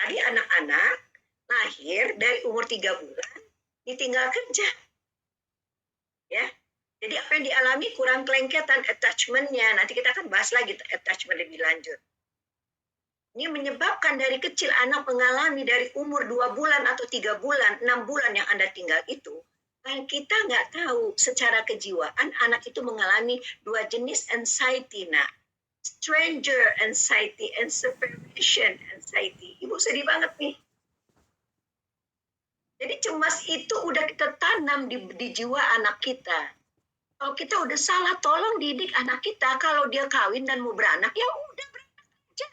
Tadi anak-anak lahir dari umur 3 bulan ditinggal kerja. Ya. Jadi apa yang dialami kurang kelengketan attachment-nya. Nanti kita akan bahas lagi attachment lebih lanjut. Ini menyebabkan dari kecil anak mengalami dari umur 2 bulan atau 3 bulan, 6 bulan yang Anda tinggal itu, dan kita nggak tahu secara kejiwaan anak itu mengalami 2 jenis anxiety. Nah, stranger anxiety and separation anxiety. Ibu sedih banget nih. Jadi cemas itu udah kita tanam di jiwa anak kita. Kalau kita udah salah, tolong didik anak kita. Kalau dia kawin dan mau beranak, ya udah beranak aja.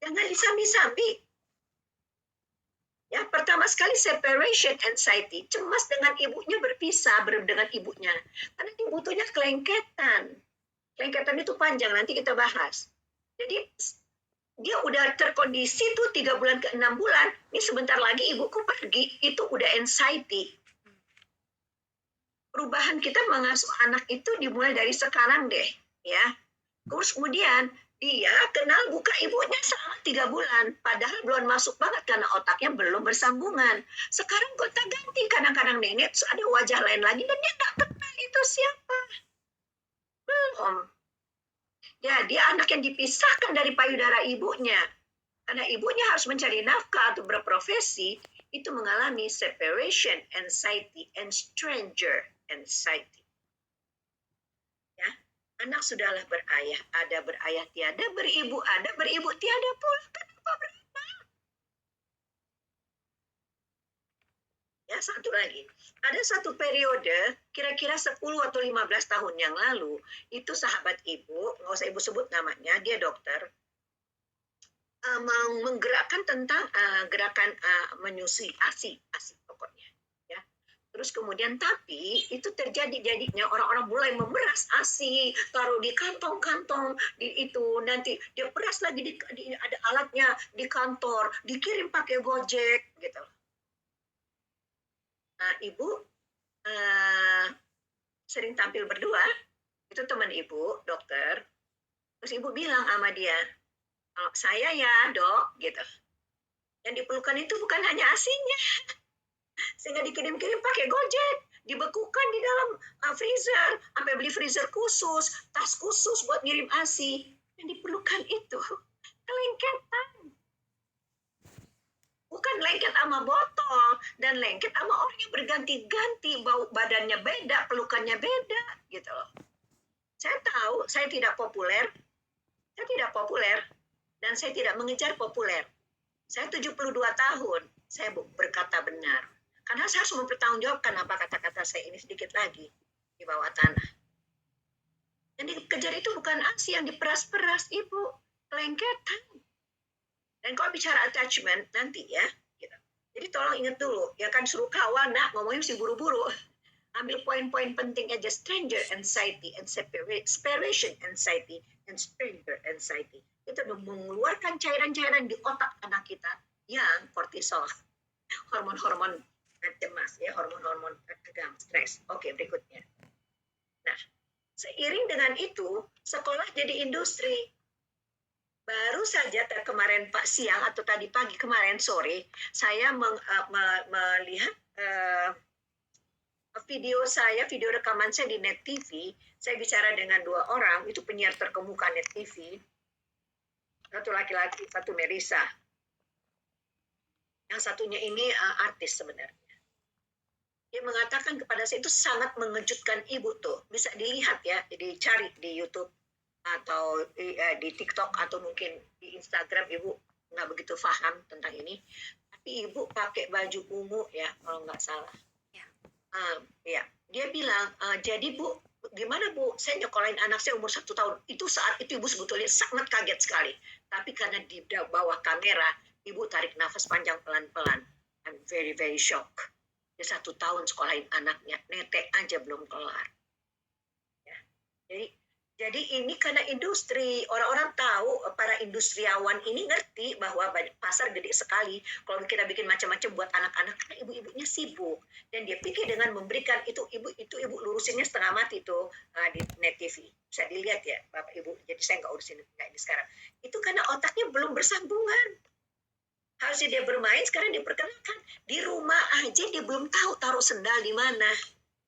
Jangan disambi-sambi. Ya, pertama sekali separation anxiety, cemas dengan ibunya berpisah dengan ibunya. Karena dibutuhnya kelengketan. Kelengketan itu panjang, nanti kita bahas. Jadi dia udah terkondisi tuh 3 bulan ke 6 bulan, ini sebentar lagi ibuku pergi, itu udah anxiety. Perubahan kita mengasuh anak itu dimulai dari sekarang deh, ya. Terus kemudian dia kenal buka ibunya selama 3 bulan, padahal belum masuk banget karena otaknya belum bersambungan. Sekarang gonta ganti, kadang-kadang nenek ada wajah lain lagi dan dia nggak kenal itu siapa. Belum. Ya, dia anak yang dipisahkan dari payudara ibunya. Karena ibunya harus mencari nafkah atau berprofesi, itu mengalami separation anxiety and stranger anxiety. Ya, anak sudahlah berayah, ada berayah tiada, beribu ada, beribu tiada pula. Kenapa berenang? Ya, satu lagi. Ada satu periode, kira-kira 10 atau 15 tahun yang lalu, itu sahabat ibu, nggak usah ibu sebut namanya, dia dokter, menggerakkan tentang gerakan menyusui ASI pokoknya. Ya. Terus kemudian tapi itu terjadi jadinya orang-orang mulai memeras ASI, taruh di kantong-kantong di itu, nanti dia peras lagi ada alatnya di kantor, dikirim pakai Gojek gitu. Nah, ibu sering tampil berdua, itu teman ibu dokter. Terus ibu bilang sama dia, oh, saya ya dok gitu. Yang diperlukan itu bukan hanya ASI-nya, sehingga dikirim-kirim pakai Gojek, dibekukan di dalam freezer, sampai beli freezer khusus, tas khusus buat ngirim ASI. Yang diperlukan itu kelengketan. Bukan lengket sama botol, dan lengket sama orang yang berganti-ganti, bau badannya beda, pelukannya beda, gitu loh. Saya tahu saya tidak populer, dan saya tidak mengejar populer. Saya 72 tahun, saya berkata benar. Karena saya harus mempertanggungjawabkan apa kata-kata saya ini sedikit lagi di bawah tanah. Yang dikejar itu bukan ASI yang diperas-peras, Ibu. Kelengketan. Dan kalau bicara attachment, nanti ya. Gitu. Jadi tolong ingat dulu, ya kan suruh kawan, nak, ngomongnya mesti buru-buru. Ambil poin-poin penting aja, stranger anxiety and separation anxiety and stranger anxiety. Itu mengeluarkan cairan-cairan di otak anak kita yang kortisol, hormon-hormon cemas, ya, hormon-hormon tegang, stres. Oke, berikutnya. Nah, seiring dengan itu, sekolah jadi industri. Baru saja kemarin siang atau tadi pagi kemarin sore, saya melihat video rekaman saya di Net TV. Saya bicara dengan 2 orang, itu penyiar terkemuka Net TV. Satu laki-laki, satu Melissa. Yang satunya ini artis sebenarnya. Dia mengatakan kepada saya itu sangat mengejutkan ibu tuh. Bisa dilihat ya, dicari di YouTube atau di TikTok atau mungkin di Instagram. Ibu nggak begitu paham tentang ini. Tapi ibu pakai baju ungu ya, kalau nggak salah. Ya, dia bilang, jadi Bu, gimana Bu, saya nyekolahin anak saya umur 1 tahun. Itu saat itu ibu sebetulnya sangat kaget sekali. Tapi karena di bawah kamera, ibu tarik nafas panjang pelan-pelan. I'm very, very shocked. Dia 1 tahun sekolahin anaknya, netek aja belum kelar. Ya. Jadi Jadi ini karena industri, orang-orang tahu, para industriawan ini ngerti bahwa pasar gede sekali. Kalau kita bikin macam-macam buat anak-anak, karena ibu-ibunya sibuk. Dan dia pikir dengan memberikan itu ibu lurusinnya setengah mati tuh di net TV. Bisa dilihat ya Bapak Ibu. Jadi saya nggak urusin nggak ini sekarang. Itu karena otaknya belum bersambungan. Harusnya dia bermain, sekarang diperkenalkan. Di rumah aja dia belum tahu taruh sendal di mana,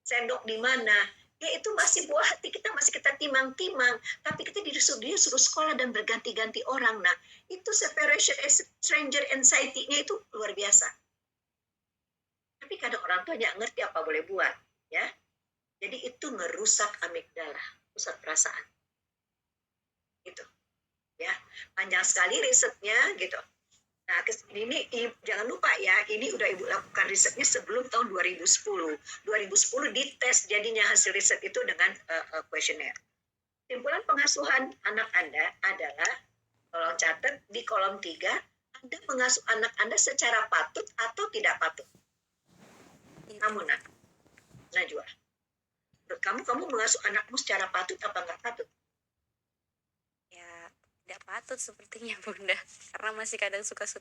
sendok di mana. Ya itu masih buah hati, kita timang-timang, tapi kita dia suruh sekolah dan berganti-ganti orang. Nah, itu separation stranger anxiety-nya itu luar biasa. Tapi kadang orang tua nggak ngerti apa boleh buat, ya. Jadi itu merusak amigdala, pusat perasaan. Gitu. Ya, panjang sekali risetnya gitu. Nah, ini jangan lupa ya, ini udah Ibu lakukan risetnya sebelum tahun 2010. 2010 dites jadinya hasil riset itu dengan kuesioner. Simpulan pengasuhan anak Anda adalah, kalau catat di kolom 3, Anda mengasuh anak Anda secara patut atau tidak patut. Kamu, Najwa. Kamu mengasuh anakmu secara patut apa nggak patut? Ya, tidak patut sepertinya Bunda, karena masih kadang suka-suka